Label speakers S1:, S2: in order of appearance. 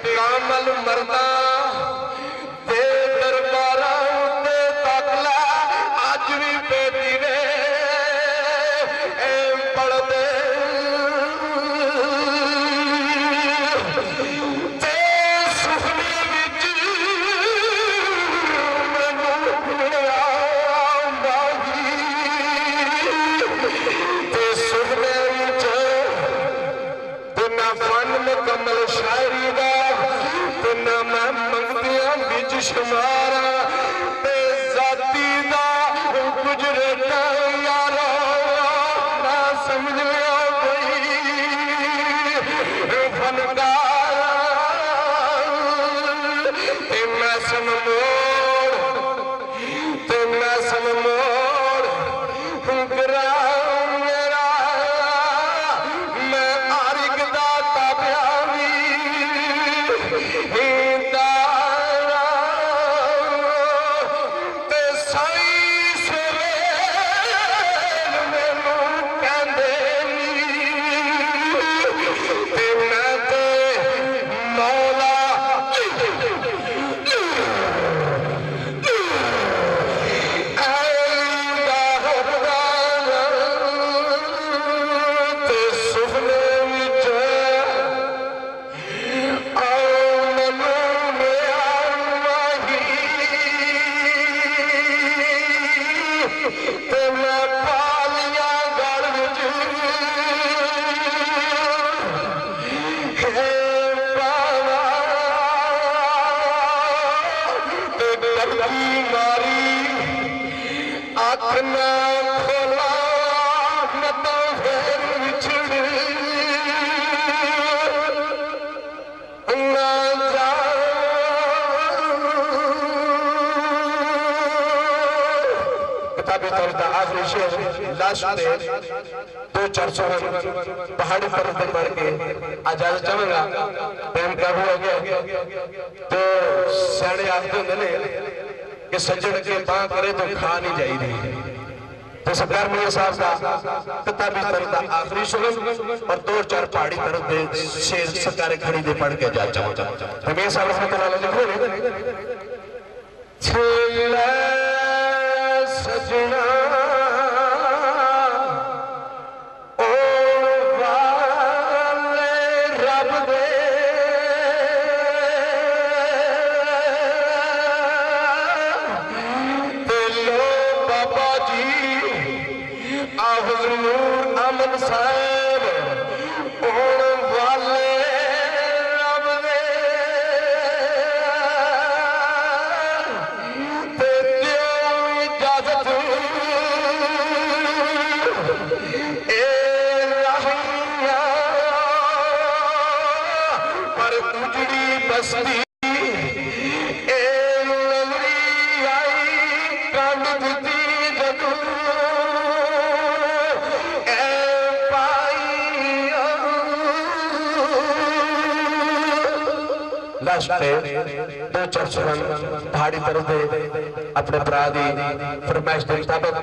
S1: कामल मरदा दे दरबारा उत्ते तकला अज भी बेटी ने पढ़दे ते सुखने विच मैनू आंदी ते सुखने विच ना फन मुकम्मल शायरी दा ते ना मैं मंगदियां बिच शुमारा ते जाती दा गुजरता यारा ना समझ लिया कोई फनकार ते मैं सन मोड़ हुकरा मेरा मैं आरिक दा ताबिया ते साई सवेल मैनू कहंदे ते मैं ते मौला आखना खोला मता फिर विछड़ ना जा किताबी तौर का आखिरी शेर लास्ट पे 2-4 पहाड़ी पर्वत पर बढ़ के आजाद चाहूंगा टाइम काबू हो गया तो सियाने आखते होंगे ने कि सज्जन के बां करे तो खा नहीं जाइए तो सरकार मियां साहब का किताबी तरह का आखिरी शुगर और 2-4 पहाड़ी तरफ दे शेर सरकार खड़ी दे पढ़ के जा चाहूंगा मियां साहब रहमतुल्लाह लिखो छेला सजना ओ वाले रब दे हुजूर अमन साहब होने वाले रब दे ते दियो इजाजत ए रहिया पर उजड़ी बस्ती ए लवरी आई कांड दी जदू लास्ट पे 2-4 पहाड़ी तरफ दे अपने भरा दी फरमाइश के मुताबिक